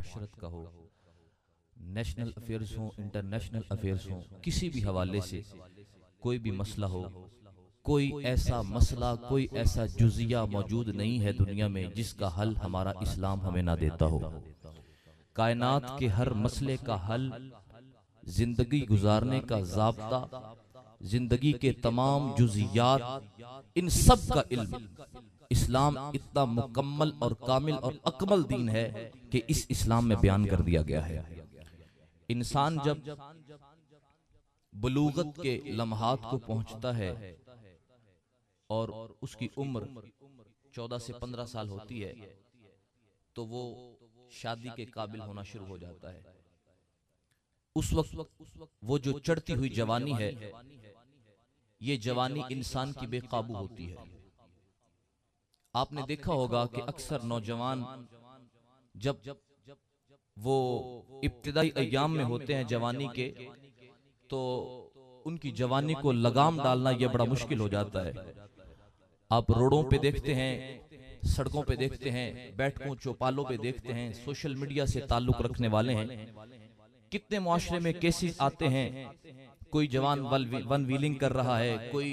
माशरत का हो, national affairs हो, इंटरनेशनल अफेयर्स हो, किसी भी हवाले से कोई भी मसला हो, कोई ऐसा मसला, कोई ऐसा जुजिया मौजूद नहीं है दुनिया में जिसका हल हमारा इस्लाम हमें ना देता हो। कायनात के हर मसले का हल, जिंदगी गुजारने का ज़ाब्ता, जिंदगी के तमाम जुजियात, इन सब का इल्म इस्लाम इतना मुकम्मल और कामिल और अकमल दीन है कि इस इस्लाम में बयान कर दिया गया है। इंसान जब बलूगत के लम्हात को पहुंचता है और उसकी उम्र 14 से 15 साल होती है तो वो शादी के काबिल होना शुरू हो जाता है। उस वक्त वो जो चढ़ती हुई जवानी है, ये जवानी इंसान की बेकाबू होती है। आपने देखा होगा कि अक्सर नौजवान जब वो इब्तिदाई अय्याम में होते हैं जवानी के, तो उनकी जवानी को लगाम डालना यह बड़ा मुश्किल हो जाता है। आप रोडों पे देखते हैं, सड़कों पे देखते हैं, बैठकों चौपालों पे देखते हैं, सोशल मीडिया से ताल्लुक रखने वाले हैं, कितने मुआशरे में केसेस आते हैं, कोई जवान वन व्हीलिंग कर रहा है, कोई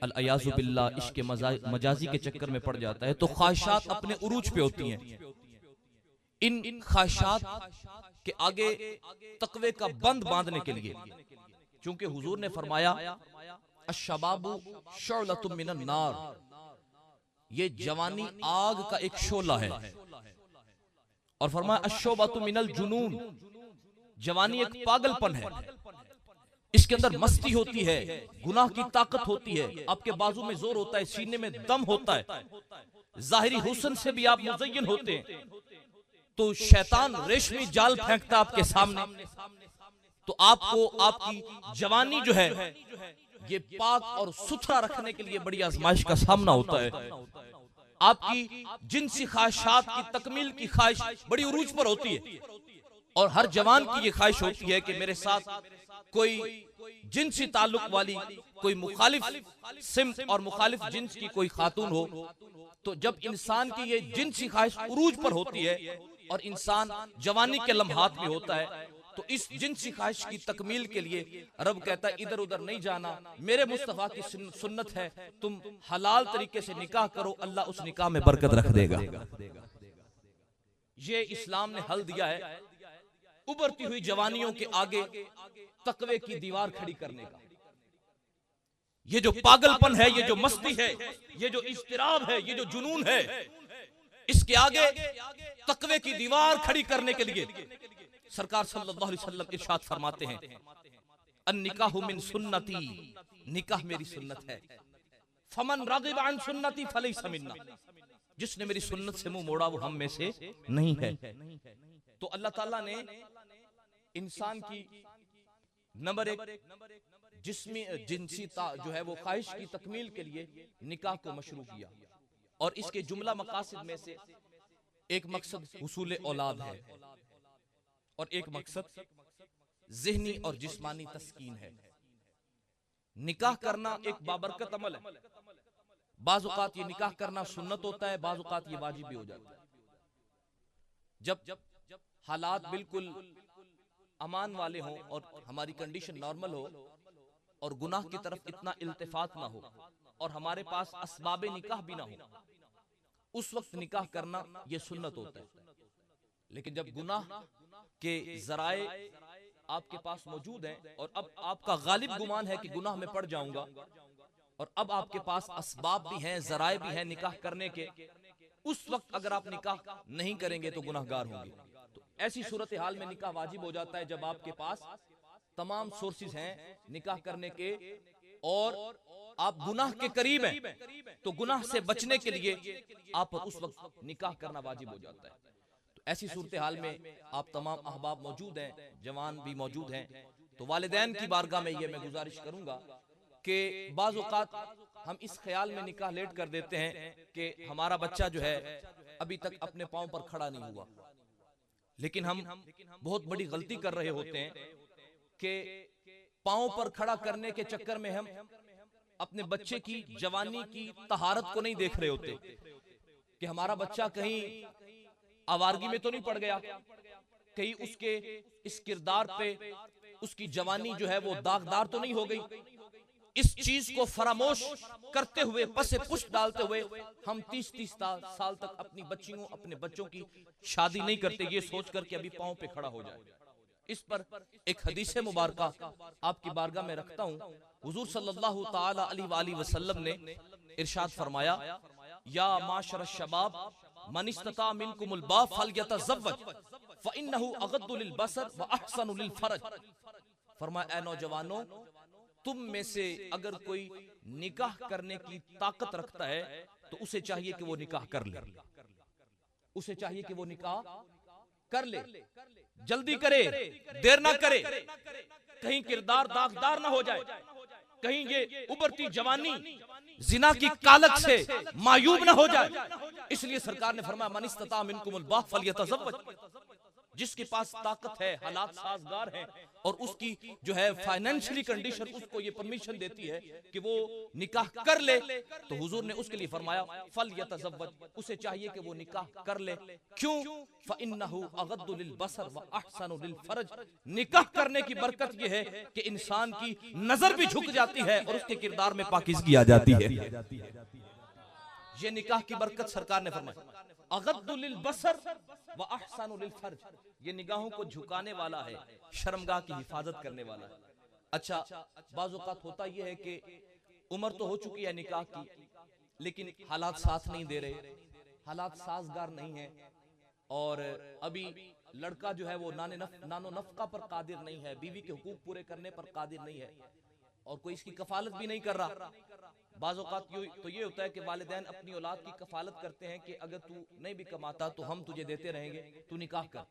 अल-अयाज़ु बिल्लाह इश्क मजाजी के चक्कर में पड़ जाता है, तो ख्वाहिशात अपने उरूज पे होती हैं। इन ख्वाहिशात के आगे तकवे का बंद बांधने के लिए, चूंकि हुजूर ने फरमाया अश-शबाबु शुअलतुम मिनन नार, ये जवानी आग का एक शोला है, और फरमाया अश-शौबतु मिनल जुनून, जवानी एक पागलपन है, इसके अंदर मस्ती होती है, गुनाह की ताकत होती है, आपके बाजू में जोर होता है, सीने में दम होता है, जाहिरी हुस्न से भी आप मुज़य्यन होते हैं, तो शैतान रेशमी जाल फेंकता आपके सामने, तो आपको आपकी जवानी जो है ये पाक और सुथरा रखने के लिए बड़ी आजमाइश का सामना होता है। आपकी जिनसी ख्वाहिशात की तकमील की ख्वाहिश बड़ी उरूज पर होती है, और हर जवान की ये ख्वाहिश होती है कि मेरे साथ कोई जिनसी ताल्लुक वाली, कोई मुखालिफ सिम्त और मुखालिफ जिन्स की कोई खातून हो। तो जब इंसान की ये जिनसी ख्वाहिश उरूज पर होती है और इंसान जवानी के लम्हात में होता है, तो इस जिनसी ख्वाहिश की तकमील के लिए रब कहता है इधर उधर नहीं जाना, मेरे मुस्तफा की सुन्नत है, तुम हलाल तरीके से निकाह करो, अल्लाह उस निकाह में बरकत रख देगा। ये इस्लाम ने हल दिया है उभरती हुई जवानियों के आगे तकवे की दीवार खड़ी करने का। ये जो पागलपन है, ये जो मस्ती है, ये जो इस्तिराब है, ये जो जुनून है, इसके आगे तकवे की दीवार खड़ी करने के लिए सरकार सल्लल्लाहु अलैहि वसल्लम इरशाद फरमाते हैं अन-निकाहु मिन सुन्नती, निकाह मेरी सुन्नत है, फमन रागिब अन सुन्नती फलैसा मिन्ना, जिसने मेरी सुन्नत से मुंह मोड़ा वो हम में से नहीं है। तो अल्लाह ताला ने इंसान की नंबर एक जिस्मी जिनसी जो है वो ख्वाहिश की तकमील के लिए निकाह को मशरू किया, और इसके जुमला मकासद में से एक मकसद हुसूल औलाद है और एक मकसद ज़हनी और जिस्मानी तस्कीन है। निकाह करना एक बाबरकत अमल है। बाज़ औक़ात ये निकाह करना सुन्नत होता है, बाज़ औक़ात ये वाजिब भी हो जाता है। जब हालात बिल्कुल अमान वाले हों और हमारी कंडीशन नॉर्मल हो और गुनाह की तरफ इतना इल्तिफात ना हो और हमारे पास असबाबे निकाह भी ना हो, उस वक्त निकाह करना यह सुन्नत होता है। लेकिन जब गुनाह के जराए आपके पास मौजूद हैं और अब आपका गालिब गुमान है कि गुनाह में पड़ जाऊंगा, और अब आपके पास असबाब भी हैं, जराए भी हैं निकाह करने के, उस वक्त अगर आप निकाह नहीं करेंगे तो गुनाहगार होंगे। तो ऐसी सूरत हाल में निकाह वाजिब हो जाता है जब आपके पास तमाम सोर्सेज हैं निकाह करने के और आप गुनाह के करीब हैं, तो गुनाह से बचने के लिए आप पर उस वक्त निकाह करना वाजिब हो जाता है। तो ऐसी सूरत हाल में आप तमाम अहबाब मौजूद हैं, जवान भी मौजूद हैं, तो वालिदैन की बारगाह में ये मैं गुजारिश करूंगा कि बाज़ औक़ात हम इस ख्याल में निकाह लेट कर देते हैं कि हमारा बच्चा जो है अभी तक अपने पांव पर खड़ा नहीं हुआ, लेकिन हम बहुत बड़ी गलती कर रहे होते हैं कि पांव पर खड़ा करने के चक्कर में हम अपने बच्चे की जवानी की तहारत को नहीं देख रहे होते कि हमारा बच्चा कहीं आवारगी में तो नहीं पड़ गया, कहीं उसके इस किरदार पे उसकी जवानी जो है वो दागदार तो नहीं हो गई। इस चीज को फरामोश करते हुए, पसे पुष्ट डालते हुए हम 30-30 साल तक अपनी बच्चियों, अपने बच्चों की शादी नहीं करते, ये सोच कर के अभी पांव पे खड़ा हो जाए। इस पर एक हदीस मुबारका आपकी बारगाह में रखता हूं। हुजूर सल्लल्लाहु ताला अलैहि वसल्लम ने इरशाद फरमाया, या माशर शबाब मन इस्तता मिनकुमुल बाअ फलयतज़व्वज फइन्नहु अगद्दु लिलबसर व अहसनु लिलफरज। फरमाया, ऐ नौजवानों, तुम में से अगर कोई निकाह करने की ताकत रखता है तो उसे चाहिए कि वो निकाह कर ले, उसे चाहिए कि वो निकाह कर ले, जल्दी करे, देर ना करे, कहीं किरदार दागदार ना हो जाए, कहीं ये उभरती जवानी जिना की कालक से मायूब ना हो जाए। इसलिए सरकार ने फरमाया, मन इस्तता मिनकुमुल बाअ फलयतज़व्वज, जिसके पास ताकत है, हालात साजगार हैं और उसकी जो है फाइनेंशियली कंडीशन उसको ये परमिशन देती है कि वो निकाह कर ले, तो हुजूर ने उसके लिए फरमाया फलयतज़व्वज, उसे चाहिए कि वो निकाह कर ले। क्यों? फ़इन्नहु अगद्दु लिलबसर व अहसनु लिलफरज। निकाह करने की बरकत ये है कि इंसान की नजर भी झुक जाती है और उसके किरदार में पाकीज़गी आ जाती है। ये निकाह की बरकत सरकार ने फरमाया। अगद्दु लिलबसर व अहसनु लिलफरज, ये निगाहों को झुकाने वाला है, शर्मगाह की हिफाजत करने वाला है। अच्छा, बाज़ औक़ात होता यह है कि उम्र तो हो चुकी है निकाह की, लेकिन हालात साथ नहीं दे रहे, हालात साजगार नहीं है और अभी लड़का जो है वो नानो नफका पर कादिर नहीं है, बीवी के हुकूक पूरे करने पर कादिर नहीं है और कोई इसकी कफालत भी नहीं कर रहा। बाज़ औक़ात तो ये होता है कि वालिदैन अपनी औलाद की कफालत करते हैं कि अगर तू नहीं भी कमाता तो हम तुझे देते रहेंगे, तू निकाह कर।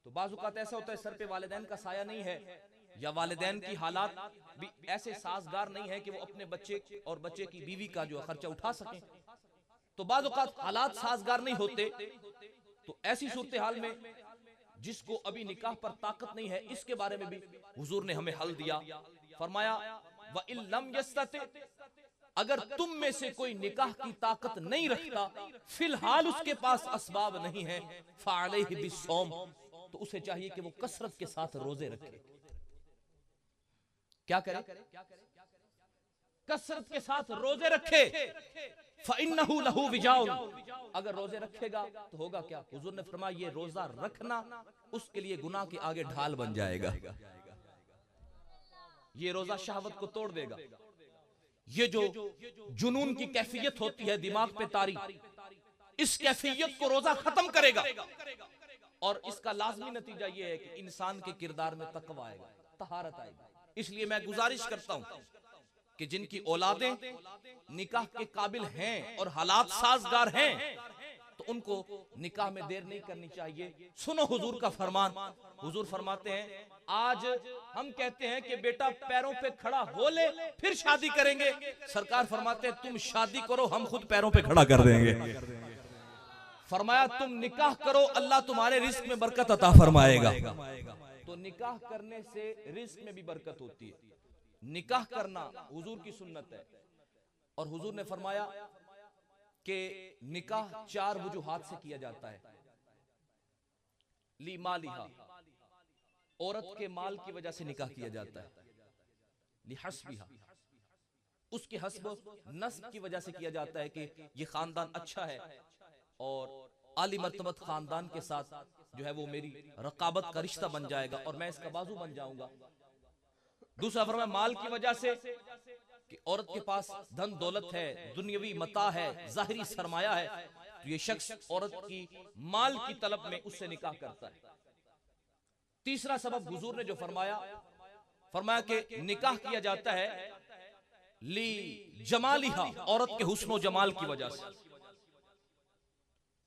तो बाज़ औक़ात ऐसा होता है सर पे वालिदैन का साया नहीं है या वालिदैन की हालात भी ऐसे साजगार नहीं है कि वो अपने बच्चे और बच्चे की बीवी का जो खर्चा उठा सकें। तो बाज़ औक़ात हालात साजगार नहीं होते, तो ऐसी सूरत हाल में जिसको अभी निकाह पर ताकत नहीं है, इसके बारे में भी हुजूर ने हमें हल दिया। फरमाया, व इल्लम यस्तति, अगर तुम में से कोई निकाह की ताकत नहीं रखता, फिलहाल उसके पास असबाब नहीं है, फ़अलैहि बिस्सौम, तो उसे चाहिए कि वो कसरत के साथ रोजे रखे। क्या करे? कसरत के साथ रोजे रखे। फ़इन्नहु लहु विजाउन, अगर रोजे रखेगा तो होगा क्या? हुजूर ने फरमाया, ये रोजा रखना उसके लिए गुनाह के आगे ढाल बन जाएगा। ये रोजा शहवत को तोड़ देगा। ये जो जुनून की कैफियत होती है दिमाग पे तारी, इस कैफियत को रोजा खत्म करेगा और इसका लाजमी नतीजा ये है कि इंसान के किरदार में तकवा आएगा, तहारत आएगी। इसलिए मैं गुजारिश करता हूं कि जिनकी औलादें निकाह के काबिल हैं और हालात साजगार हैं, तो उनको निकाह में देर नहीं करनी चाहिए। सुनो हुजूर का फरमान। हुजूर फरमाते हैं, आज हम कहते हैं कि बेटा पैरों पे खड़ा हो ले फिर शादी करेंगे, सरकार फरमाते हैं तुम शादी करो, हम खुद पैरों पे खड़ा कर देंगे। फरमाया, तुम निकाह करो, अल्लाह तुम्हारे रिस्क में बरकत अता फरमाएगा। तो निकाह करने से रिस्क में भी बरकत होती है। निकाह करना हुजूर की सुन्नत है और हुजूर ने फरमाया कि निकाह 4 वजूहात से किया जाता है। ली मालिहा, औरत के माल की वजह से निकाह किया जाता है। ली हस्बिहा, उसके हस्ब नस्ब की वजह से किया जाता है कि ये खानदान अच्छा है और आली मर्तबत खानदान के साथ जो है वो मेरी रकाबत का रिश्ता बन जाएगा और मैं इसका बाजू बन जाऊंगा। दूसरा फरमाया माल की वजह से कि औरत के पास धन दौलत है, दुनियावी मता है, ज़ाहिरी सरमाया है, तो ये शख्स औरत की माल की तलब में उससे निकाह करता है। तीसरा सबब हुजूर ने जो फरमाया कि निकाह किया जाता है ली जमालिहा, औरत के हुस्न व जमाल की वजह से,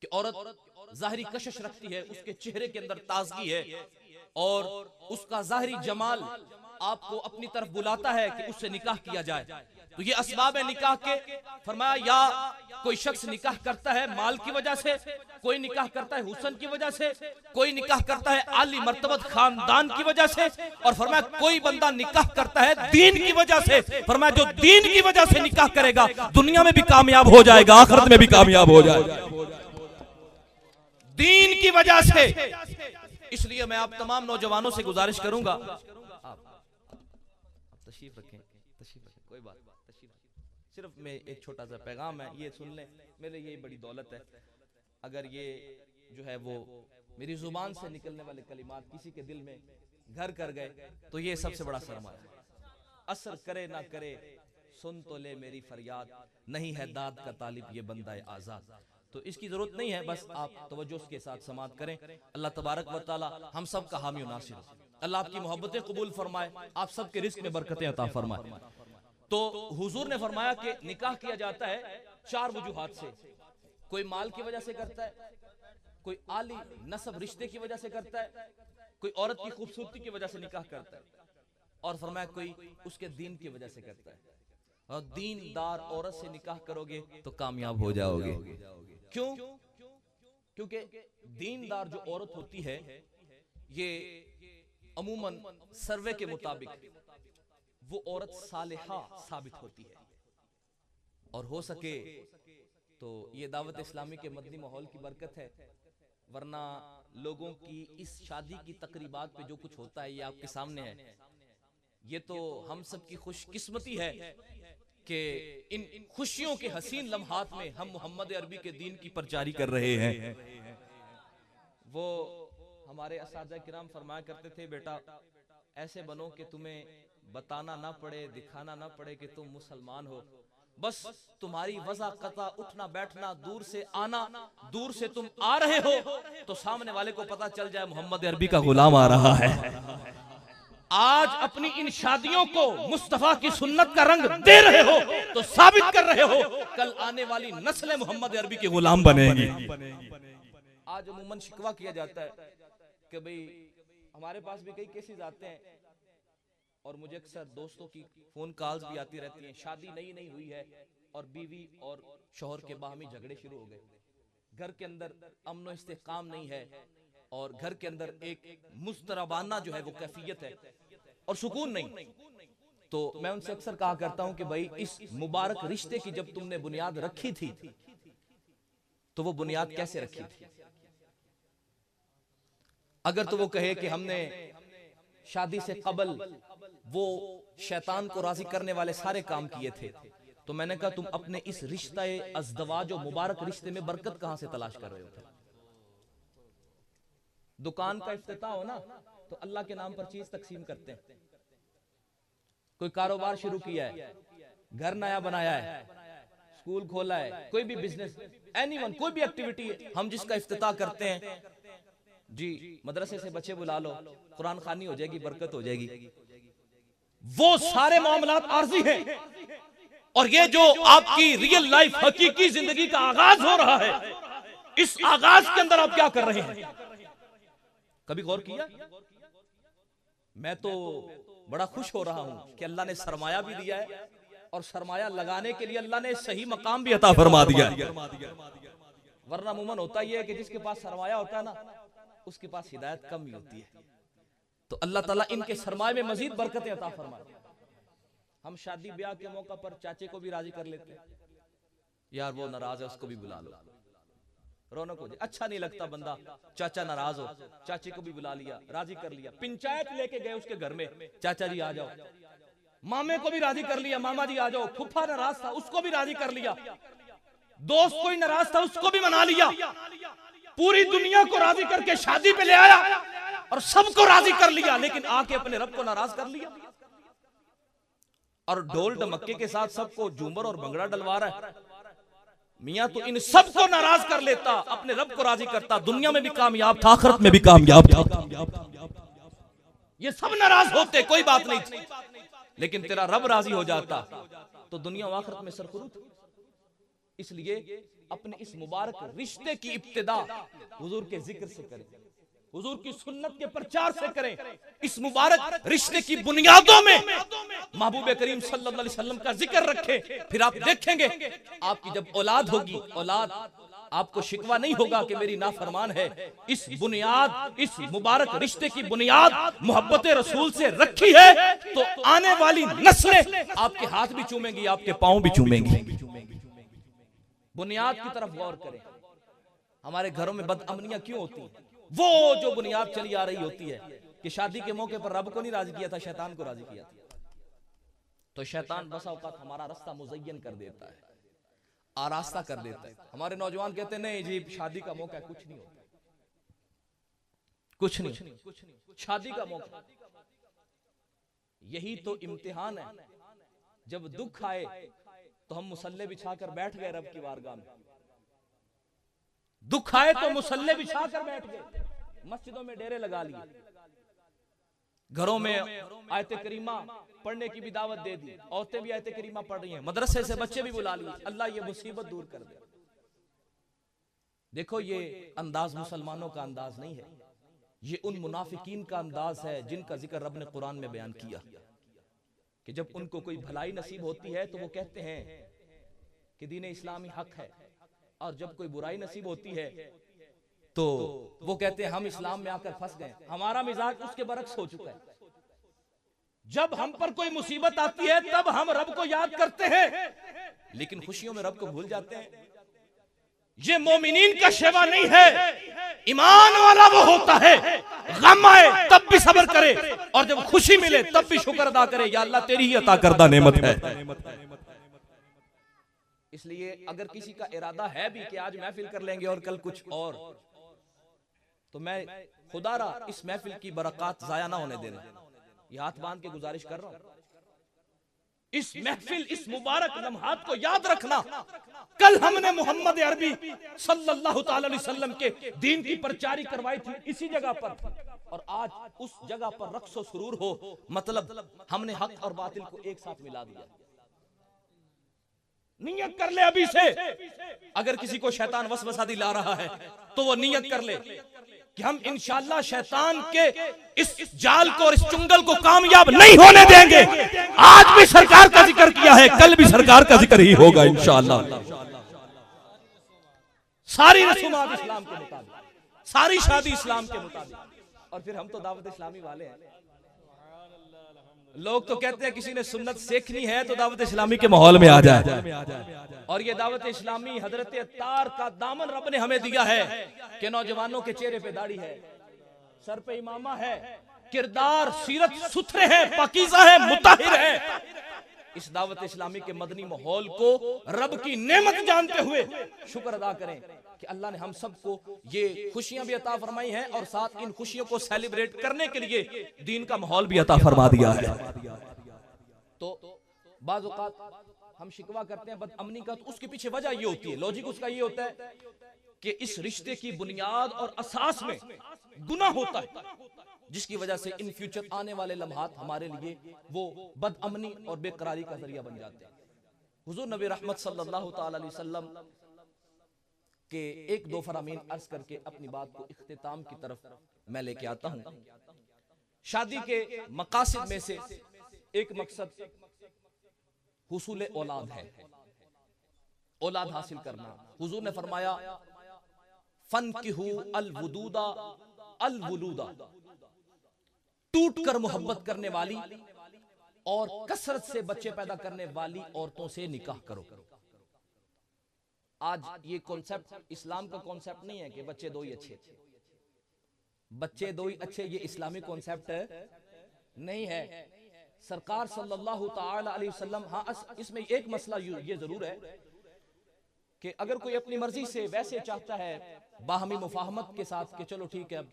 कि औरत ज़ाहिरी कशिश रखती है, उसके चेहरे के अंदर ताजगी है और उसका ज़ाहिरी जमाल आपको अपनी तरफ बुलाता है कि उससे निकाह किया जाए। तो ये असबाब है निकाह के। फरमाया, या कोई शख्स निकाह करता है माल की वजह से, कोई निकाह करता है हुस्न की वजह से, कोई निकाह करता है आली मर्तबत खानदान की वजह से, और फरमाया कोई बंदा निकाह करता है दीन की वजह से। फरमाया जो दीन की वजह से निकाह करेगा दुनिया में भी कामयाब हो जाएगा, आखिरत में भी कामयाब हो जाएगा। दीन की वजह से इसलिए मैं आप तमाम नौजवानों से गुजारिश करूंगा, आप तशरीफ रखें, कोई बात, तशरीफ रखें। सिर्फ मैं एक छोटा सा पैगाम है, ये सुन लें, मेरे ये बड़ी दौलत है। अगर ये जो है वो मेरी जुबान से निकलने वाले कलिमात किसी के दिल में घर कर गए तो ये सबसे बड़ा सरमाया है। असर करे ना करे सुन तो ले मेरी फरियाद, नहीं है दाद का तालिब ये बंदा है आजाद। तो इसकी जरूरत नहीं है, बस आप तवज्जो के साथ समात करें। अल्लाह तबारक व तआला हम सब का हामी नासिर हो। अल्लाह आपकी मोहब्बतें कबूल फरमाए, आप सब के रिस्क में बरकतें अता फरमाए। तो हुजूर ने फरमाया कि निकाह किया जाता है 4 वजूहात से। कोई माल की वजह से करता है, कोई आली नसब रिश्ते की वजह से करता है, कोई औरत की खूबसूरती की वजह से निकाह करता है, और फरमाया कोई उसके दीन की वजह से करता है। और दीनदार औरत से निकाह करोगे तो कामयाब हो जाओगे। क्यों? क्योंकि दीनदार जो औरत होती है ये अमूमन सर्वे के मुताबिक वो औरत सालिहा साबित होती है। और हो सके तो ये दावत इस्लामी के मदनी माहौल की बरकत है, वरना लोगों की इस शादी की तकरीबात पे जो कुछ होता है ये आपके सामने है। ये तो हम सब की खुशकिस्मती है कि इन खुशियों के हसीन लम्हात में हम मोहम्मद अरबी के दीन की प्रचारी कर रहे हैं। वो हमारे असातिज़ा किराम फरमाया करते थे, बेटा ऐसे बनो कि तुम्हें बताना ना पड़े, दिखाना ना पड़े कि तुम मुसलमान हो, बस तुम्हारी वज़ा कता उठना बैठना, दूर से आना, दूर से तुम आ रहे हो तो सामने वाले को पता चल जाए मोहम्मद अरबी का गुलाम आ रहा है। आज अपनी इन शादियों को मुस्तफा की सुन्नत का रंग दे रहे हो तो साबित कर रहे हो कल आने वाली नस्लें मोहम्मद अरबी के गुलाम बनेंगी। आज अमूमन शिकवा किया जाता है कि भाई हमारे पास भी कई केसेस आते हैं और मुझे अक्सर दोस्तों की फोन कॉल्स भी आती रहती हैं। शादी नई हुई है और बीवी और शौहर के बाहमी झगड़े शुरू हो गए, घर के अंदर अमन इस्तेकाम नहीं है और घर के अंदर एक मुस्तरबाना जो है वो कैफियत है और सुकून नहीं। तो मैं उनसे अक्सर कहा करता हूं कि भाई इस मुबारक रिश्ते की जब तुमने बुनियाद रखी थी तो वो बुनियाद कैसे रखी थी? अगर तो वो कहे कि हमने शादी से कबल वो शैतान को राजी करने वाले सारे काम किए थे, तो मैंने कहा तुम अपने इस रिश्ता अज़दवाज मुबारक रिश्ते में बरकत कहां से तलाश कर रहे हो? दुकान का इफ्तिताह हो ना तो अल्लाह के नाम पर चीज तकसीम करते हैं। कोई कारोबार शुरू किया है, घर नया बनाया है, स्कूल खोला है, कोई भी बिजनेस, एनीवन, कोई भी एक्टिविटी है, हम जिसका इफ्तिताह करते हैं जी मदरसे से बच्चे बुला लो, कुरान खानी हो जाएगी, बरकत हो जाएगी। वो सारे मामलात आर्जी हैं और ये जो आपकी रियल लाइफ हकीकी जिंदगी का आगाज हो रहा है, इस आगाज के अंदर आप क्या कर रहे हैं? कभी गौर किया? मैं तो बड़ा खुश हो रहा हूं कि अल्लाह ने सरमाया भी दिया है और सरमाया लगाने के लिए अल्लाह ने सही मकाम भी अता फरमा दिया। वरना अमूमन होता ही है कि जिसके पास सरमाया होता है ना उसके पास हिदायत कम ही होती है। तो अल्लाह ताला इनके सरमाए में मजीद बरकतें अता फरमाए। हम शादी ब्याह के मौका पर चाचे को भी राजी कर लेते हैं, यार वो नाराज है उसको भी बुला लो, रौनक हो जाए। अच्छा नहीं लगता बंदा चाचा नाराज हो, चाची को भी बुला लिया, राजी कर लिया, पंचायत लेके गए उसके घर में, चाचा जी आ जाओ, मामे को भी राजी कर लिया, मामा जी आ जाओ, फुफा नाराज था उसको भी राजी कर लिया, दोस्त कोई नाराज था उसको भी मना लिया, पूरी दुनिया को राजी करके शादी पे ले आया और सबको राजी कर लिया, लेकिन आके अपने रब को नाराज कर लिया और ढोल ढमक्के के साथ सबको झूमर और भंगड़ा डलवा रहा है। मियां तो इन सबको नाराज कर लेता, अपने रब को राजी करता, दुनिया में भी कामयाब था, आखिरत में भी कामयाब था। ये सब नाराज होते, कोई बात नहीं थी, लेकिन तेरा रब राजी हो जाता तो दुनिया और आखिरत में सरखुरू। इसलिए अपने इस मुबारक रिश्ते की इब्तिदा हुजूर के जिक्र से करें, हुजूर की सुन्नत के प्रचार से करें। इस मुबारक रिश्ते की बुनियादों में महबूब करीम सल्लल्लाहु अलैहि वसल्लम का जिक्र रखें, फिर आप देखेंगे आपकी जब औलाद होगी, औलाद आपको शिकवा नहीं होगा कि मेरी नाफरमान है। इस बुनियाद, इस मुबारक रिश्ते की बुनियाद मोहब्बत रसूल से रखी है तो आने वाली नस्लें आपके हाथ भी चूमेंगी, आपके पांव भी चूमेंगी। बुनियाद की तरफ गौर करें। हमारे घरों में बदअमनियां क्यों होती हैं? वो जो बुनियाद चली आ रही होती है कि शादी के मौके पर रब को नहीं राजी किया था, शैतान को राजी किया था। तो शैतान बसा औकात हमारा रास्ता मुज़य्यन कर देता है, आरास्ता कर देता है। हमारे नौजवान कहते हैं नहीं जी शादी का मौका है, कुछ नहीं होता, कुछ नहीं, शादी का मौका। यही तो इम्तिहान है। जब दुख आए तो हम मुसल्ले बिछाकर बैठ गए रब की बारगाह में। दुख आए तो मुसल्ले बिछाकर बैठ गए, मस्जिदों में डेरे लगा लिए, घरों में आयत करीमा पढ़ने की भी दावत दे दी, औरतें भी आयत करीमा पढ़ रही हैं, मदरसे से बच्चे भी बुला लिए। अल्लाह ये मुसीबत दूर कर दे। देखो ये अंदाज मुसलमानों का अंदाज नहीं है, ये उन मुनाफिकीन का अंदाज है जिनका जिक्र रब ने कुरान में बयान किया कि जब उनको कोई भलाई नसीब होती है तो वो कहते हैं कि दीन इस्लामी हक है, और जब कोई बुराई नसीब होती है तो वो कहते हैं हम इस्लाम में आकर फंस गए। हमारा मिजाज उसके बरक्स हो चुका है। जब हम पर कोई मुसीबत आती है तब हम रब को याद करते हैं, लेकिन खुशियों में रब को भूल जाते हैं। ये मोमिनीन का शेवा नहीं है। ईमान वाला वो होता है गम आए तब भी सब्र करे, और जब खुशी मिले तब भी शुक्र अदा करे, या अल्लाह तेरी ही अता करदा नेमत है। इसलिए अगर किसी का इरादा है भी कि आज महफिल कर लेंगे और कल कुछ और, तो मैं खुदारा इस महफिल की बरकत जाया ना होने देना, ये हाथ बांध के गुजारिश कर रहा हूं। इस महफिल, इस मुबारक लम्हात को याद रखना। कल हमने मोहम्मद अरबी सल्लल्लाहु ताला अलैहि वसल्लम के दीन की प्रचारी करवाई थी इसी जगह पर, और आज उस जगह पर रक्स व सुरूर हो, मतलब हमने हक और बातिल को एक साथ मिला दिया। नियत कर ले अभी से, अगर किसी को शैतान वसवसा दिला रहा है तो वो नियत कर ले कि हम इंशाअल्लाह शैतान के इस जाल को और इस चुंगल को कामयाब नहीं होने देंगे। आज भी सरकार का जिक्र किया है, कल भी सरकार का जिक्र ही होगा इंशाअल्लाह। सारी रसूमात इस्लाम के मुताबिक, सारी शादी इस्लाम के मुताबिक, और फिर हम तो दावत इस्लामी वाले हैं। लोग तो कहते हैं किसी ने सुन्नत सीखनी है तो दावत इस्लामी के माहौल में आ जाए, और ये दावत इस्लामी हजरत अत्तार का दामन रब ने हमें दिया है कि नौजवानों के चेहरे पे दाढ़ी है, सर पे इमामा है, किरदार सीरत सुथरे हैं, पाकीज़ा है, मुताहिर है। इस दावत इस्लामी के मदनी माहौल को रब की नेमत जानते हुए शुक्र अदा करें कि अल्लाह ने हम सबको ये खुशियां भी अता फरमाई हैं, और साथ इन खुशियों को सेलिब्रेट करने के लिए दीन का माहौल भी अता फरमा दिया है। तो बाज़ औक़ात हम शिकवा करते हैं बदअमनी का, तो उसके पीछे वजह ये होती है, लॉजिक उसका ये होता है कि इस रिश्ते की बुनियाद और असास में गुनाह होता है, जिसकी वजह से इन फ्यूचर आने वाले लम्हात हमारे लिए वो बदअमनी और बेकरारी का जरिया बन जाते हैं। हुजूर नबी रहमत सल्लल्लाहु ताला अलैहि वसल्लम के एक दो फरामीन अर्ज करके अपनी बात को इख्तिताम की तरफ मैं लेके आता हूं। शादी के मकासद में से एक मकसद हुसूल औलाद है, औलाद हासिल करना। हुजूर ने फरमाया फनकिहू अल-वुदूदा अल-वुलूदा, टूट कर मोहब्बत करने वाली और कसरत से बच्चे पैदा करने वाली औरतों से निकाह करो। आज ये कॉन्सेप्ट इस्लाम का कॉन्सेप्ट नहीं है कि बच्चे दो ही अच्छे, बच्चे दो ही अच्छे, ये इस्लामी कॉन्सेप्ट नहीं है। सरकार सल्लल्लाहु ताला अलैहि वसल्लम, हाँ इसमें एक मसला ये जरूर है कि अगर कोई अपनी मर्जी से वैसे चाहता है बाहमी मुफाहमत के साथ कि चलो ठीक है अब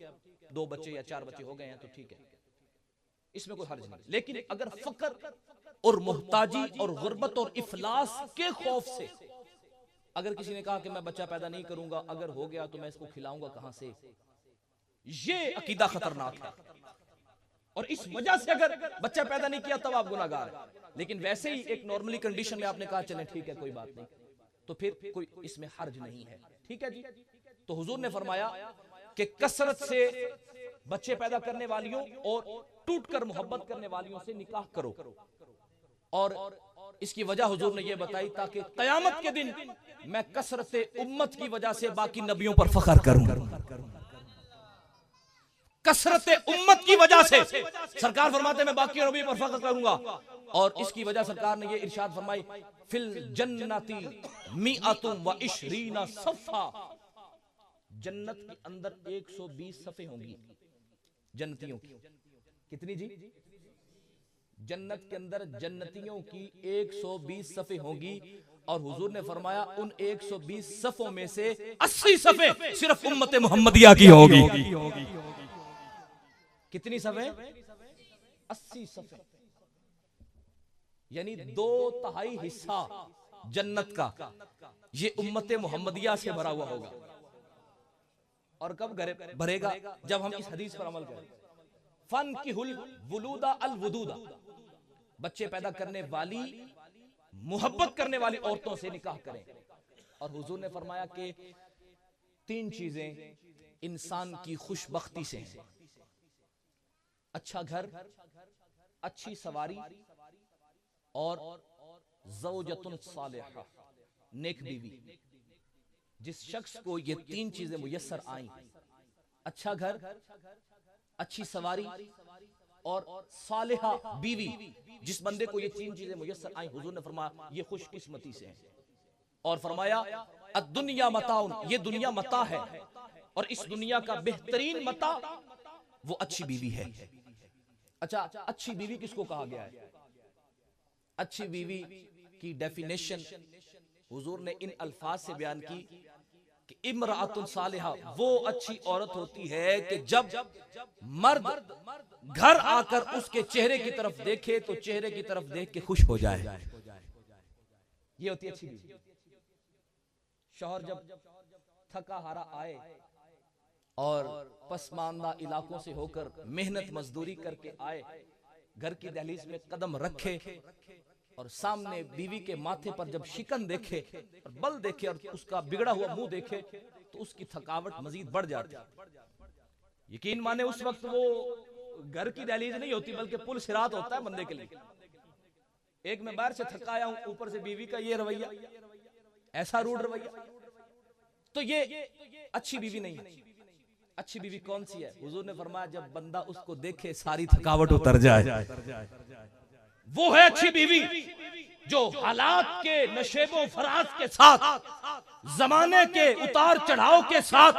2 बच्चे या 4 बच्चे हो गए हैं तो ठीक है, इसमें कोई हर्ज नहीं। लेकिन अगर फकर और मुहताजी और गुर्बत और इफलास के खौफ से अगर किसी ने कहा कि मैं बच्चा पैदा नहीं करूंगा, अगर हो गया तो मैं इसको खिलाऊंगा कहां से, ये अकीदा खतरनाक है। और इस वजह से अगर बच्चा पैदा नहीं किया तब आप गुनाहगार हैं। लेकिन वैसे ही एक नॉर्मली कंडीशन में आपने कहा चलें ठीक है कोई बात नहीं, तो फिर कोई इसमें हर्ज नहीं है, ठीक है जी। तो हुजूर ने फरमाया कि कसरत से बच्चे पैदा करने वालियों और टूटकर मोहब्बत करने वालियों से निकाह करो। और इसकी वजह हुजूर ने यह बताई ताकि कयामत के दिन मैं कसरत उम्मत की वजह से बाकी नबियों पर फख्र करूं। कसरत उम्मत की वजह से सरकार फरमाते मैं बाकी नबियों पर फख्र करूंगा। और इसकी वजह सरकार ने ये इरशाद फरमाई फिल जन्नती मिअतुम व इशरीना सफ़ा, जन्नत के अंदर 120 सफ़े होंगी जन्नतियों की। कितनी जी? जन्नत के अंदर जन्नतियों की 120 सफ़े होंगी और हुजूर ने फरमाया उन 120 सफ़ों में से 80 सफ़े सिर्फ उम्मत मुहम्मदिया की होगी। कितनी सफ़े? 80 सफ़े, यानी 2/3 हिस्सा जन्नत का ये उम्मत मुहम्मदिया से भरा हुआ होगा। और कब भरेगा? जब हम इस हदीस पर अमल करें। फन की हुल वुलूदा अल वुदूदा, बच्चे पैदा करने वाली, मोहब्बत करने वाली औरतों से निकाह करें। और हुजूर ने फरमाया कि 3 चीजें इंसान की खुशबख्ती से हैं। अच्छा घर, अच्छी सवारी और ज़ौजतुन सालिहा, नेक बीवी। जिस शख्स को ये 3 चीजें मुयस्सर आई, अच्छा घर, अच्छी सवारी और सालिहा बीवी, जिस बंदे को ये 3 चीजें मुयस्सर आई, हुजूर ने फरमाया ये खुशकिस्मती से है। और फरमाया अद्दुनिया मताउन, ये दुनिया मता है और इस दुनिया का बेहतरीन मता वो अच्छी बीवी है। अच्छा, अच्छी बीवी किसको कहा गया है? अच्छी बीवी की डेफिनेशन हुजूर ने इन अल्फाज से बयान की कि इमरातुन सालिहा, वो अच्छी औरत होती है कि जब मर्द घर आकर उसके चेहरे की तरफ देखे तो चेहरे की तरफ देख के खुश हो जाए। ये होती है अच्छी बीवी। शौहर जब थका हारा आए और पसमानदा इलाकों से होकर मेहनत मजदूरी करके आए, घर की दहलीज में कदम रखे और सामने बीवी के माथे पर जब शिकन देखे और बल देखे और उसका बिगड़ा हुआ मुंह देखे तो उसकी थकावट मजीद बढ़ जाती। यकीन माने उस वक्त वो घर की दहलीज नहीं होती बल्कि पुल सिरात होता है बंदे के लिए। एक मैं बाहर से थका आया हूं, ऊपर से बीवी का ये रवैया, ऐसा रूढ़ रवैया, तो ये अच्छी बीवी नहीं है। अच्छी बीवी कौन सी है? हुजूर ने फरमाया जब बंदा उसको देखे सारी थकावट उतर जाए, वो है अच्छी बीवी। जो हालात के नशेबो फराज के साथ, जमाने के उतार चढ़ाव के साथ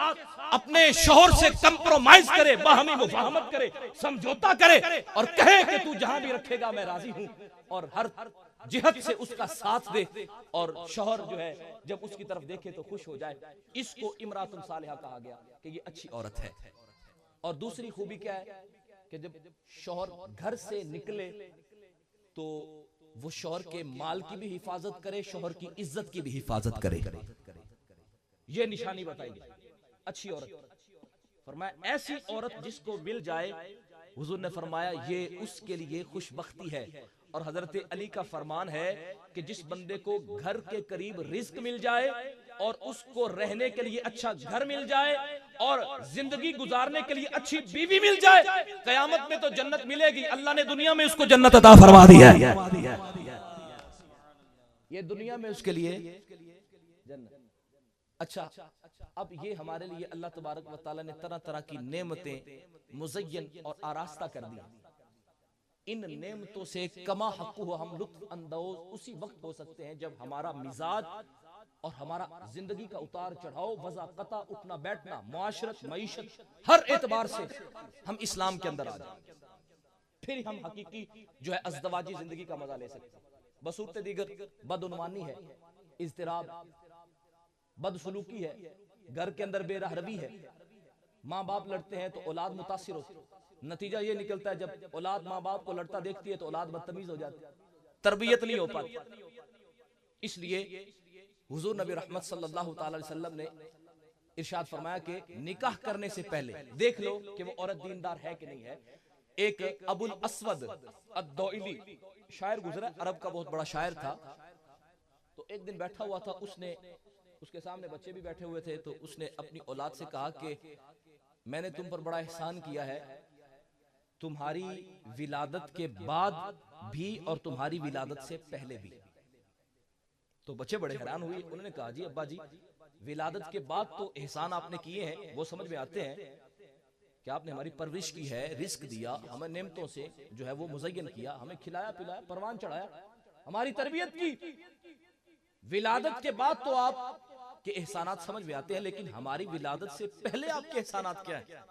अपने शोहर से कंप्रोमाइज करे, बाहमी मुफाहमत करे, समझौता करे और कहे कि तू जहां भी रखेगा मैं राजी हूं, और हर जिहत से उसका साथ दे और शोहर जो है जब उसकी तरफ देखे तो खुश हो जाए, इसको इमरातुन सालिहा कहा गया कि ये अच्छी औरत है। और दूसरी खूबी क्या है कि जब शोहर घर से निकले तो वो शोहर के माल की भी हिफाजत करे, शोहर की इज्जत की भी हिफाजत करे। ये निशानी बताई गई अच्छी औरत। फरमाया ऐसी औरत जिसको मिल जाए, हुजूर ने फरमाया ये उसके लिए खुशबख्ती है। और हजरत अली का फरमान है कि जिस बंदे को घर के करीब रिज्क मिल जाए और उसको रहने के लिए अच्छा घर मिल जाए और जिंदगी गुजारने के लिए अच्छी बीवी मिल जाए, कयामत में तो जन्नत मिलेगी। अल्लाह ने दुनिया में उसको जन्नत अता फरमा दी है। ये दुनिया में उसके लिए जन्नत। अच्छा, अब ये हमारे लिए अल्लाह तबारक व तआला ने तरह तरह की नेमतें मुज़य्यन और आरास्ता कर दी। इन नेमतों से कमा हक़ हो हम लुत्फ़ अंदोज उसी वक्त हो सकते हैं जब हमारा मिजाज और हमारा जिंदगी का उतार चढ़ाव, वज़ाक़ता, उठना बैठना, मुआशरत, मईशत, हर एतबार से हम इस्लाम के अंदर आ जाए, फिर हम हकीकी जो है अज़दवाजी जिंदगी का मजा ले सकते हैं। बसूरत दीगर बदउनवानी है, इज़्तिराब, बदसलूकी है, घर के अंदर बेरहरवी है, माँ बाप लड़ते हैं तो औलाद मुतासिर होती है। नतीजा ये निकलता है जब औलाद माँ बाप को लड़ता देखती है तो औलाद बदतमीज हो जाती है, तरबियत नहीं हो पाती। इसलिए हुजूर नबी रहमत सल्लल्लाहु अलैहि वसल्लम ने इरशाद फरमाया कि निकाह करने से पहले देख लो कि वो औरत दीनदार है कि नहीं है। एक अबुल अस्वद अद-दौइली शायर गुजरा, अरब का बहुत बड़ा शायर था। तो एक दिन बैठा हुआ था, उसके सामने बच्चे भी बैठे हुए थे, तो उसने अपनी औलाद से कहा कि मैंने तुम पर बड़ा एहसान किया है, तुम्हारी विलादत के बाद भी और तुम्हारी विलादत से पहले भी। तो बच्चे बड़े हैरान हुए, उन्होंने कहा जी अब्बा जी, विलादत के बाद तो एहसान आपने किए हैं वो समझ में आते हैं कि आपने हमारी परवरिश की है, रिस्क दिया, हमें नेमतों से जो है वो मुज़य्यन किया, हमें खिलाया पिलाया, परवान चढ़ाया, हमारी तरबियत की। विलादत के बाद तो आप के एहसानात समझ में आते हैं, लेकिन हमारी विलादत से पहले आपके एहसानात क्या है?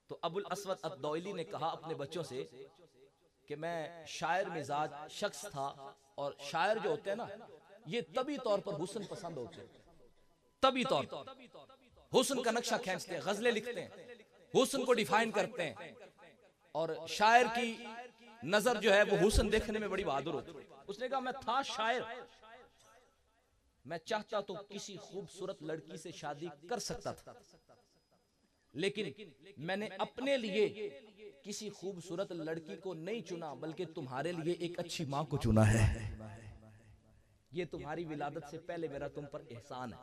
तो अबुल अस्वद अद-दौइली ने कहा अपने बच्चों से कि मैं शायर मिजाज शख्स था, और शायर जो होते हैं ना, ये तभी तौर पर हुस्न पसंद होते हैं, तभी तौर पर हुस्न का नक्शा खींचते हैं, गजलें लिखते हैं, हुस्न को डिफाइन करते हैं, और शायर की नजर जो है वो हुस्न देखने में बड़ी बहादुर होती है। उसने कहा मैं था शायर, मैं चाहता तो किसी खूबसूरत लड़की से शादी कर सकता था, लेकिन मैंने अपने लिए किसी खूबसूरत लड़की को नहीं चुना, बल्कि तुम्हारे लिए एक अच्छी मां को चुना है। ये तुम्हारी विलादत से पहले मेरा तुम पर एहसान है।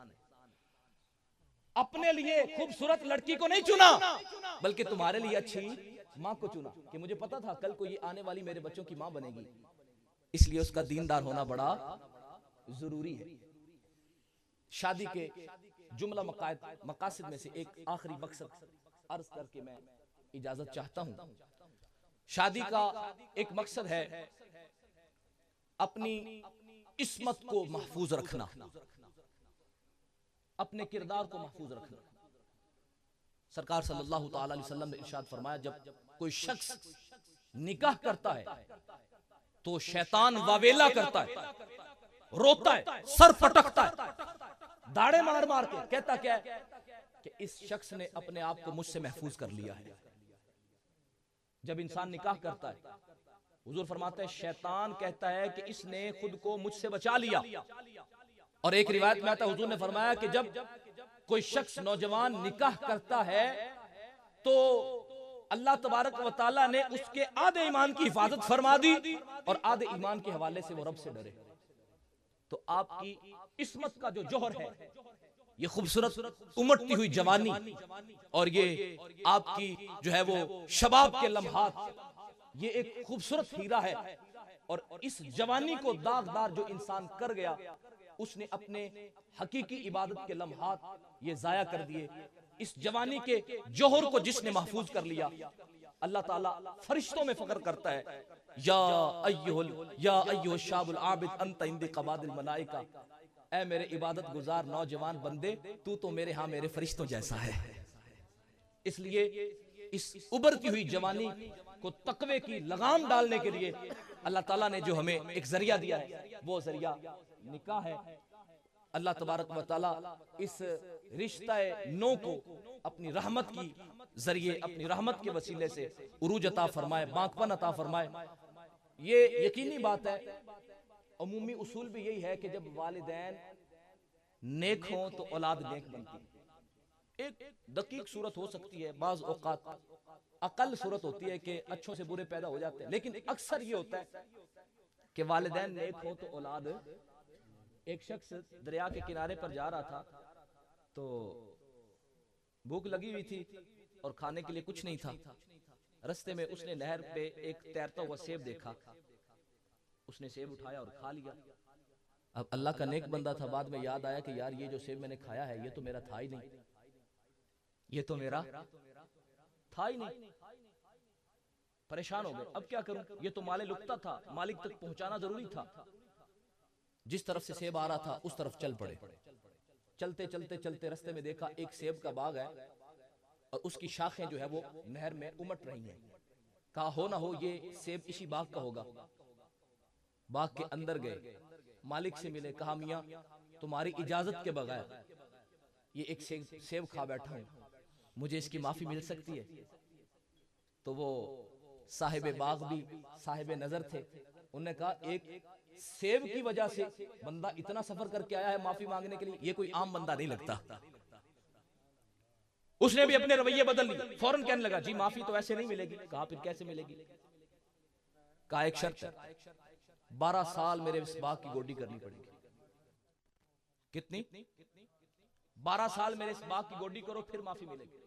अपने लिए खूबसूरत लड़की को नहीं चुना, बल्कि तुम्हारे लिए अच्छी मां को चुना, कि मुझे पता था कल को ये आने वाली मेरे बच्चों की मां बनेगी, इसलिए उसका दीनदार होना बड़ा जरूरी है। शादी के जुमला मकासद में से एक आखिरी मकसद अर्ज करके मैं इजाजत चाहता हूं। शादी का एक मकसद है अपनी इस्मत को महफूज रखना, अपने किरदार को महफूज रखना। सरकार सल्लल्लाहु अलैहि वसल्लम ने इरशाद फरमाया, जब कोई शख्स निकाह करता है तो शैतान वावेला करता है, रोता है, सर पटकता है, दाढ़े मार मार के कहता क्या है कि इस शख्स ने अपने आप को मुझसे महफूज कर लिया है। जब इंसान निकाह करता है, हुजूर फरमाते हैं शैतान कहता है कि इसने खुद को मुझसे बचा लिया। और एक रिवायत में आता है हुजूर ने फरमाया कि जब कोई शख्स नौजवान निकाह करता है तो अल्लाह तबारक व तआला ने उसके आधे ईमान की हिफाजत फरमा दी, और आधे ईमान के हवाले से वो रब से डरे। तो आपकी इस्मत का जो जोहर है, ये खूबसूरत उमड़ती हुई जवानी, और ये आपकी जो है वो शबाब के लम्हात, ये एक खूबसूरत हीरा है। और इस जवानी को दागदार जो इंसान कर गया, उसने अपने हकीकी इबादत के लम्हात ये जाया कर दिए। इस जवानी के जोहर को जिसने महफूज कर लिया, अल्लाह ताला फरिश्तों में फख्र करता है, या अय्युहल शाबुल आबिद अंत इंदी क़बादिल मलाइका, ऐ मेरे इबादत गुजार नौजवान बंदे, तू तो मेरे यहाँ मेरे फरिश्तों जैसा है। इसलिए इस उभरती हुई जवानी को तकवे की लगाम डालने के लिए अल्लाह ताला ने जो हमें एक जरिया दिया है, वो जरिया निकाह है। अल्लाह तबारक व तआला इस रिश्ता नो को अपनी रहमत की जरिए, अपनी रहमत के वसीले से उरूज अता फरमाए, बांकपन अता फरमाए। ये यकीनी बात है, अमूमी उसूल भी यही है कि जब वालिदैन नेक हों तो औलाद नेक बनती है। एक दकीक सूरत हो सकती है, बाज औकात अकल सूरत होती है कि अच्छों से बुरे पैदा हो जाते हैं, लेकिन अक्सर ये होता है कि वालिदैन नेक हो तो औलाद। एक शख्स दरिया के किनारे पर जा रहा था, तो भूख लगी हुई थी और खाने के लिए कुछ नहीं था। रास्ते में उसने नहर पे एक तैरता हुआ सेब देखा, उसने सेब उठाया और खा लिया। अब अल्लाह का नेक बंदा था, बाद में याद आया कि यार ये जो सेब मैंने खाया है ये तो मेरा था ही नहीं, ये तो मेरा था ही नहीं। परेशान हो गए, अब क्या करूं, ये तो माले लुकता था, मालिक तक पहुंचाना जरूरी था। जिस तरफ से सेब आ रहा था उस तरफ चल पड़े। चलते चलते चलते रास्ते में देखा एक सेब का बाग है और उसकी शाखें जो है वो नहर में उमट रही हैं। कहा हो ना हो ये सेब इसी बाग का होगा। बाग के अंदर गए, मालिक से मिले, कहा मियां तुम्हारी इजाजत के बगैर ये एक सेब खा बैठा हूं, मुझे इसकी माफी मिल सकती है? तो वो साहिब बाग भी साहिब नजर थे, उन्होंने कहा एक सेब की वजह से बंदा इतना सफर करके आया है माफी मांगने के लिए, ये कोई आम बंदा नहीं लगता। उसने भी अपने रवैये बदल लिए, फौरन कहने लगा जी माफी तो ऐसे नहीं मिलेगी। कहा फिर कैसे मिलेगी? कहा एक शर्त है, 12 साल मेरे इस बाग की गोडी करनी पड़ेगी। कितनी? 12 साल मेरे इस बाग की गोडी करो फिर माफी मिलेगी।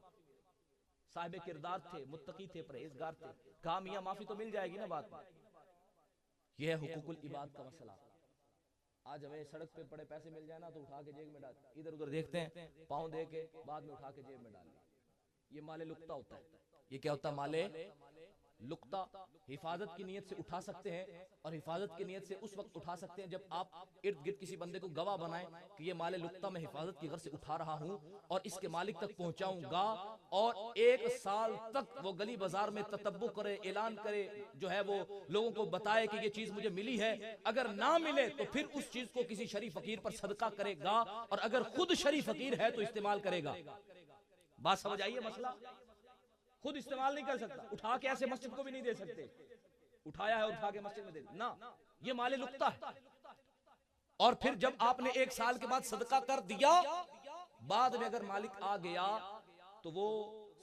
साहिब किरदार थे, मुत्तकी थे, परहेजगार थे। कहा मियां माफी तो मिल जाएगी ना बात में। यह है हुकूकुल इबाद का मसला। आज हमें सड़क पे पड़े पैसे मिल जाए ना तो उठा के जेब में डाल, इधर उधर देखते हैं, पाँव दे के बाद में उठा के जेब में डाल। ये माले लुकता होता है। ये क्या होता है? माले लुक्ता हिफाजत की नीयत से उठा सकते हैं, और हिफाजत की नीयत से उस वक्त उठा सकते हैं जब आप इर्द गिर्द किसी बंदे को गवाह बनाएं कि ये माले लुक्ता मैं हिफाजत की गर्ज से उठा रहा हूं और इसके मालिक तक पहुंचाऊंगा, और 1 साल तक वो गली बाजार में ततब्बु करे, ऐलान करे, जो है वो लोगों को बताए कि ये चीज मुझे मिली है। अगर ना मिले तो फिर उस चीज को किसी शरीफ फकीर पर सदका करेगा, और अगर खुद शरीफ फकीर है तो इस्तेमाल करेगा। बात समझ आइए मसला? खुद इस्तेमाल नहीं कर सकता, उठा के ऐसे मस्जिद को भी नहीं दे सकते, उठाया है उठा के मस्जिद में दे ना, ये माले लुक्ता है। और फिर जब आपने 1 साल के बाद सदका कर दिया, बाद में अगर मालिक आ गया तो वो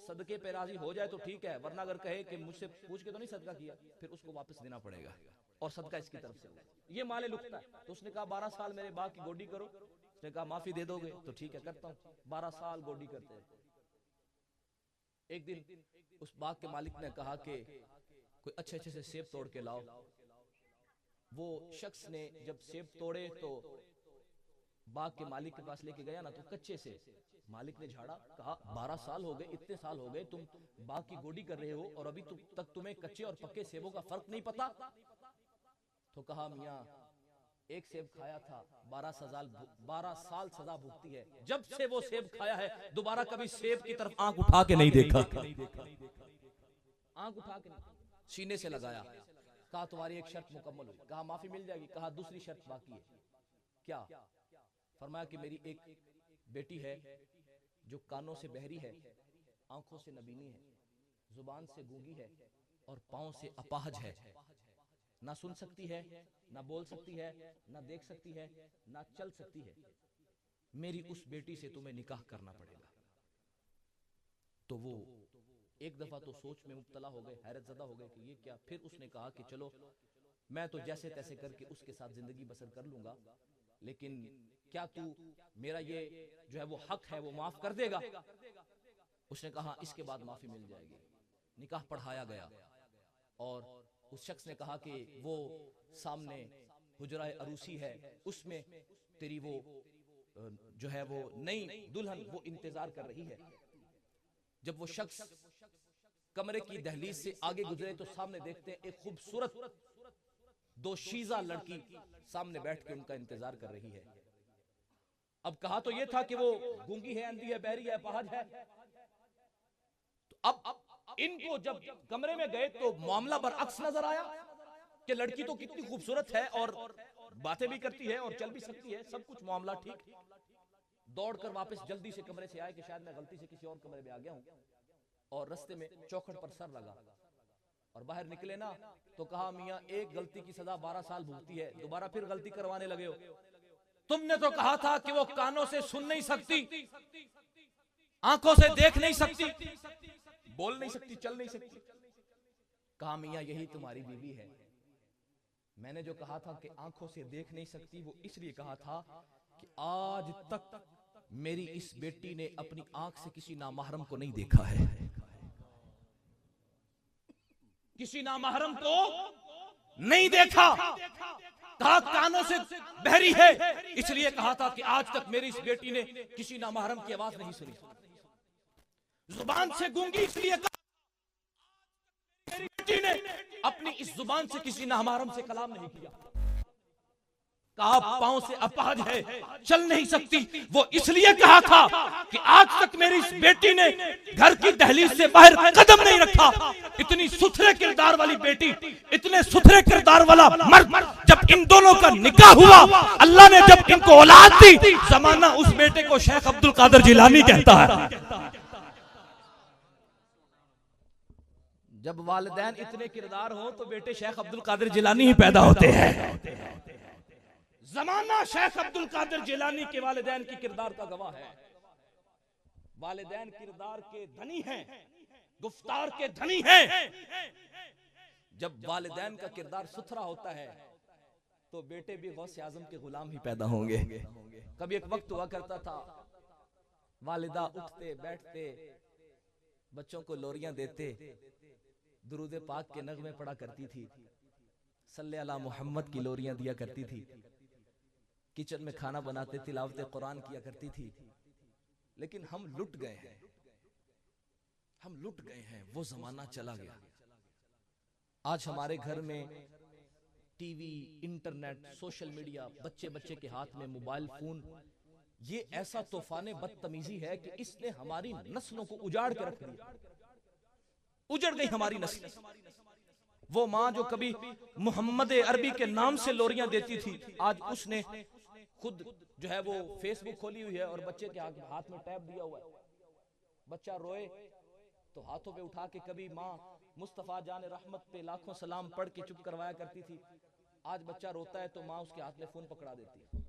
सदके पे राजी हो जाए तो ठीक है, वरना अगर कहे कि मुझसे पूछ के तो नहीं सदका किया, फिर उसको वापस देना पड़ेगा और सदका इसकी तरफ से होगा। ये माले लुक्ता है। तो उसने कहा 12 साल मेरे बाग की गोडी करो। उसने कहा माफी दे दोगे? तो ठीक है करता हूं। 12 साल गोडी करते हैं। एक दिन उस बाग के मालिक ने कहा कि कोई अच्छे अच्छे से सेब तोड़ के लाओ। वो शख्स ने जब सेब तोड़े तो बाग के मालिक के पास लेके गया ना, तो कच्चे से मालिक ने झाड़ा, कहा 12 साल हो गए, इतने साल हो गए तुम बाग की गोडी कर रहे हो और अभी तक तुम्हें कच्चे और पक्के सेबों का फर्क नहीं पता? तो कहा मियाँ, एक सेब खाया था, 12 साल सजा भुगती है। जब से वो सेब खाया है दोबारा कभी सेब की तरफ आंख उठा के नहीं देखा। आंख उठा के नहीं, सीने से लगाया। कहा तुम्हारी एक शर्त मुकम्मल हुई। कहा माफी मिल जाएगी। कहा दूसरी शर्त बाकी है। क्या? फरमाया कि मेरी एक बेटी है जो कानों से बहरी है, आंखों से नबीनी है, जुबान से गूंगी है और पांव से अपाहज है। ना सुन सकती है, ना बोल सकती है, ना देख सकती है, ना चल सकती है। मेरी उस बेटी से तुम्हें निकाह करना पड़ेगा। तो वो एक दफा तो सोच में मुब्तला हो गए, हैरत ज़दा हो गए कि ये क्या। फिर उसने कहा कि चलो मैं तो जैसे तैसे करके उसके साथ जिंदगी बसर कर लूंगा, लेकिन क्या तू मेरा ये जो है वो हक है वो माफ कर देगा? उसने कहा इसके बाद माफी मिल जाएगी। निकाह पढ़ाया गया और उस शख्स ने कहा कि वो सामने हुजरा अरूसी है, उसमें तेरी वो जो है वो नई दुल्हन वो इंतजार कर रही है। जब वो शख्स कमरे की दहलीज से आगे गुजरे तो सामने देखते हैं एक खूबसूरत दोशीजा लड़की सामने बैठ के उनका इंतजार कर रही है। अब कहा तो ये था कि वो गूंगी है, अंधी है, बहरी है, अपाहज है। तो अब इनको जब कमरे में गए तो मामला बरअक्स नजर आया कि लड़की तो कितनी खूबसूरत है और बातें भी करती है और चल भी सकती है, सब कुछ मामला ठीक। दौड़कर वापस जल्दी से कमरे से आए कि शायद मैं गलती से किसी और कमरे में आ गया हूं, और रास्ते में चौखट पर सर लगा और बाहर निकले ना तो कहा मियां एक गलती की सजा 12 साल भुगती है, दोबारा फिर गलती करवाने लगे हो। तुमने तो कहा था कि वो कानों से सुन नहीं सकती, आंखों से देख नहीं सकती, बोल नहीं सकती, चल नहीं सकती। कहा मियां यही तुम्हारी बीवी है। मैंने जो कहा था कि आंखों से देख नहीं सकती, वो इसलिए कहा था कि आज तक मेरी इस बेटी ने अपनी आंख से किसी नामहरम को नहीं देखा है, किसी नामहरम को नहीं देखा। कहा कानों से बहरी है, इसलिए कहा था कि आज तक मेरी इस बेटी ने किसी नामहरम की आवाज नहीं सुनी। जुबान से गूंगी, इसलिए कहा मेरी बेटी ने अपनी इस जुबान से किसी नामहरम से कलाम नहीं किया। कहा पांव से अपाहज है, चल नहीं सकती, वो इसलिए कहा था कि आज तक मेरी इस बेटी ने घर की दहलीज से बाहर कदम नहीं रखा। इतनी सुथरे किरदार वाली बेटी, इतने सुथरे किरदार वाला मर्द, जब इन दोनों का निकाह हुआ, अल्लाह ने जब इनको औलाद दी, जमाना उस बेटे को शेख अब्दुल कादिर जिलानी कहता है। जब वालिदैन इतने किरदार हो तो बेटे शेख अब्दुल कादिर जिलानी ही पैदा होते हैं। जमाना शेख अब्दुल कादिर जिलानी के वालिदैन की किरदार का गवाह है। वालिदैन किरदार के धनी हैं, गुफ्तार के धनी हैं। जब वालिदैन का किरदार सुथरा होता है तो बेटे भी गौसे आजम के गुलाम ही पैदा होंगे। कभी एक वक्त हुआ करता था, वालिदा उठते बैठते बच्चों को लोरियां देते, दुरूद पाक के नगमे पढ़ा करती थी, सल्ले अला मोहम्मद की लोरियां दिया करती थी, किचन में खाना बनाते तिलावत कुरान किया करती थी। लेकिन हम लुट गए हैं, हम लुट गए हैं, वो जमाना चला गया। आज हमारे घर में टीवी, इंटरनेट, सोशल मीडिया, बच्चे बच्चे के हाथ में मोबाइल फोन, ये ऐसा तूफान बदतमीजी है कि इसने हमारी नस्लों को उजाड़ के रख दिया। उजड़ गई हमारी नस्ल। वो माँ जो कभी मोहम्मद अरबी के नाम से लोरियां देती थी, आज उसने खुद जो है वो फेसबुक खोली हुई है और बच्चे के हाथ में टैब दिया हुआ है। बच्चा रोए तो हाथों पे उठा के कभी माँ मुस्तफा जान रहमत पे लाखों सलाम पढ़ के चुप करवाया करती थी। आज बच्चा रोता है तो माँ उसके हाथ में फोन पकड़ा देती है।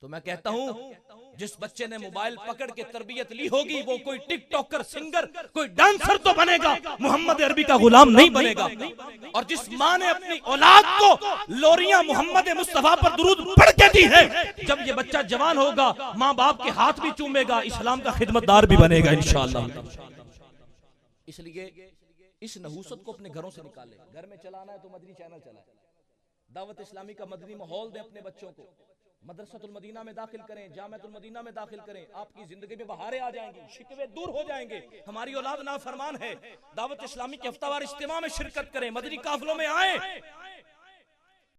तो मैं कहता हूं जिस बच्चे ने मोबाइल पकड़ के तरबियत ली होगी वो कोई टिकटॉकर, सिंगर, कोई डांसर तो बनेगा, मोहम्मद अरबी का गुलाम नहीं बनेगा। और जिस माँ ने अपनी औलाद को लोरियां मोहम्मद मुस्तफा पर दुरूद पढ़ के दी है, जब ये बच्चा जवान होगा माँ बाप के हाथ भी चूमेगा, इस्लाम का खिदमतदार भी बनेगा इंशाअल्लाह। इसलिए इस नहूसत को अपने घरों से निकालें। घर में चलाना है तो मदनी चैनल चलाएं, दावत इस्लामी का मदनी माहौल दें अपने बच्चों को, मदरसतुल मदीना में दाखिल करें, जामिअतुल मदीना में दाखिल करें, आपकी जिंदगी में बहारें आ जाएंगी, शिकवे दूर हो जाएंगे। हमारी औलाद नाफरमान है, दावत इस्लामी के हफ्तावार इज्तिमा में शिरकत करें, मदनी काफिलों में आए,